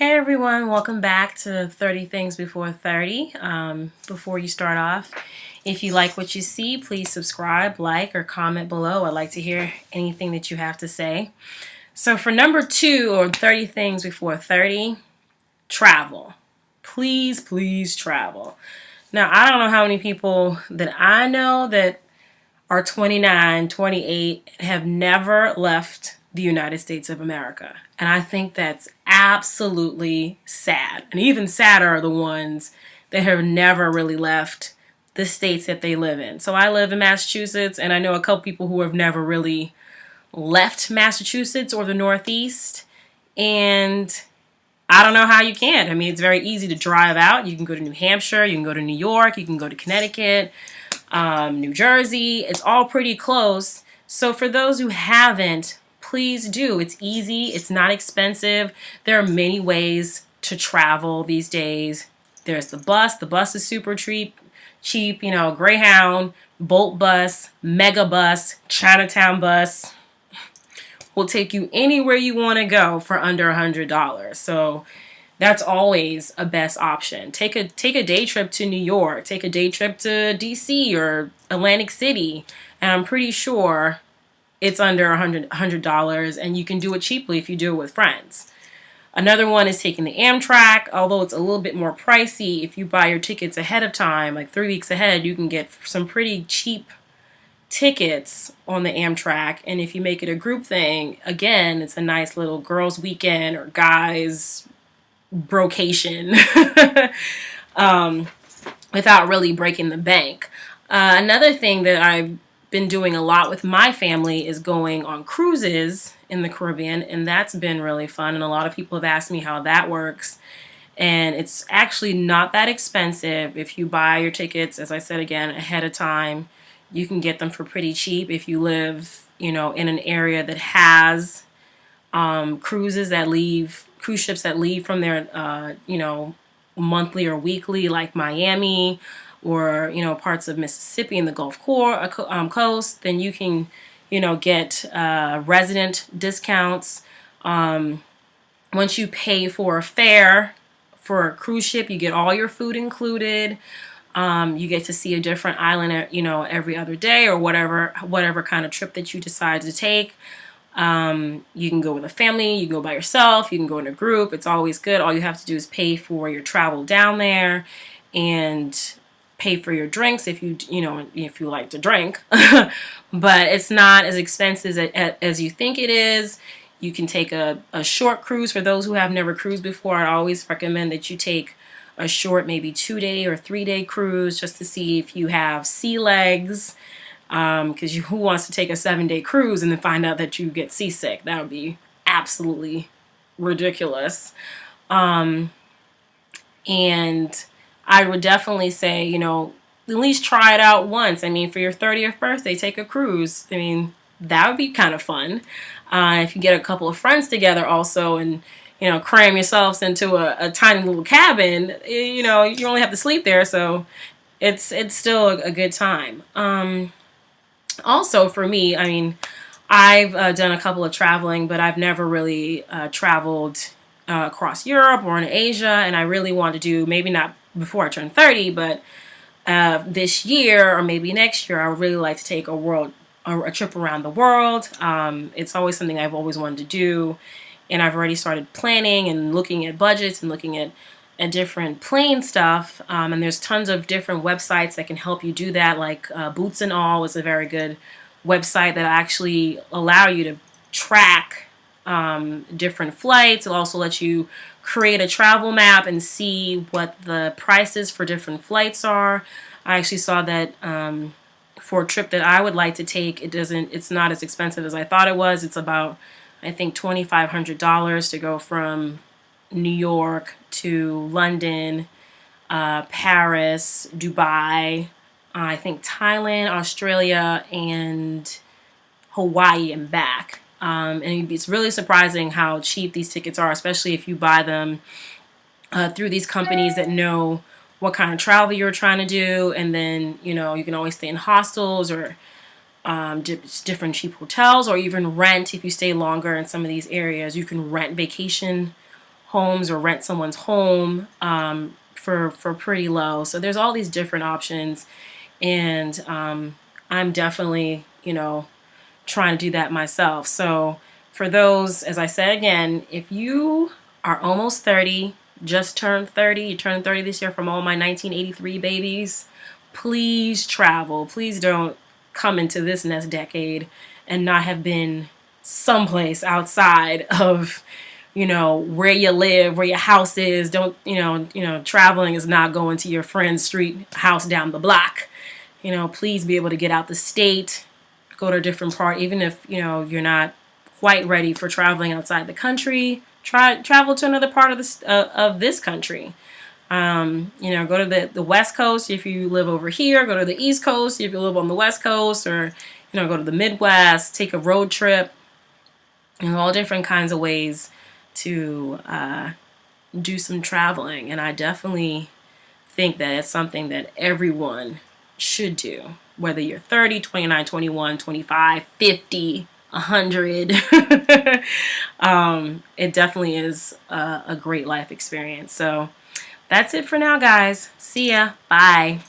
Hey everyone, welcome back to 30 Things Before 30. Before you start off, if you like what you see, please subscribe, like, or comment below. I'd like to hear anything that you have to say. So for number 2, or 30 Things Before 30, travel. Please, please travel. Now, I don't know how many people that I know that are 29, 28, have never left the United States of America. And I think that's absolutely sad. And even sadder are the ones that have never really left the states that they live in. So I live in Massachusetts, and I know a couple people who have never really left Massachusetts or the Northeast. And I don't know how you can. I mean, it's very easy to drive out. You can go to New Hampshire, you can go to New York, you can go to Connecticut, New Jersey. It's all pretty close. So for those who haven't, please do. It's easy. It's not expensive. There are many ways to travel these days. There's the bus. The bus is super cheap. Greyhound, Bolt bus, Mega bus, Chinatown bus will take you anywhere you want to go for under $100. So that's always a best option. Take a day trip to New York, take a day trip to DC or Atlantic City, and I'm pretty sure it's under $100, and you can do it cheaply if you do it with friends. Another one is taking the Amtrak, although it's a little bit more pricey. If you buy your tickets ahead of time, like 3 weeks ahead, you can get some pretty cheap tickets on the Amtrak. And if you make it a group thing, again, it's a nice little girls' weekend or guys' brocation without really breaking the bank. Another thing that I've been doing a lot with my family is going on cruises in the Caribbean, and that's been really fun. And a lot of people have asked me how that works. And it's actually not that expensive. If you buy your tickets, as I said again, ahead of time, you can get them for pretty cheap if you live, in an area that has cruise ships that leave from there, monthly or weekly, like Miami or, parts of Mississippi and the Gulf Coast. Then you can, get resident discounts. Once you pay for a fare for a cruise ship, you get all your food included. You get to see a different island, every other day or whatever kind of trip that you decide to take. You can go with a family, you can go by yourself, you can go in a group. It's always good. All you have to do is pay for your travel down there and pay for your drinks if you like to drink. But it's not as expensive as you think it is. You can take a short cruise. For those who have never cruised before, I always recommend that you take a short, maybe 2-day or 3-day cruise just to see if you have sea legs. Because who wants to take a 7-day cruise and then find out that you get seasick? That would be absolutely ridiculous. And I would definitely say, at least try it out once. I mean, for your 30th birthday, take a cruise. I mean, that would be kind of fun. If you get a couple of friends together also and, cram yourselves into a tiny little cabin, you only have to sleep there. So it's still a good time. Also for me, I mean, I've done a couple of traveling, but I've never really traveled across Europe or in Asia. And I really want to do, maybe not before I turn 30, but this year or maybe next year, I would really like to take a trip around the world. It's always something I've always wanted to do. And I've already started planning and looking at budgets and looking at different plane stuff. And there's tons of different websites that can help you do that. Like Boots and All is a very good website that actually allow you to track different flights. It'll also let you create a travel map and see what the prices for different flights are. I actually saw that for a trip that I would like to take, it's not as expensive as I thought it was. It's about, I think, $2,500 to go from New York to London, Paris, Dubai, I think Thailand, Australia, and Hawaii and back. And it's really surprising how cheap these tickets are, especially if you buy them through these companies that know what kind of travel you're trying to do. And then, you can always stay in hostels or different cheap hotels, or even rent. If you stay longer in some of these areas, you can rent vacation homes or rent someone's home for pretty low. So there's all these different options, and I'm definitely, you know, trying to do that myself. So for those, as I said again, if you are almost 30, just turned 30, you turned 30 this year, from all my 1983 babies, please travel. Please don't come into this next decade and not have been someplace outside of, you know, where you live, where your house is. Don't, traveling is not going to your friend's street house down the block. You know, please be able to get out the state, go to a different part, even if, you know, you're not quite ready for traveling outside the country. Travel to another part of this country. Go to the West Coast if you live over here. Go to the East Coast if you live on the West Coast, or go to the Midwest. Take a road trip. All different kinds of ways to do some traveling, and I definitely think that it's something that everyone should do, whether you're 30, 29, 21, 25, 50, 100. It definitely is a great life experience. So that's it for now, guys. See ya. Bye.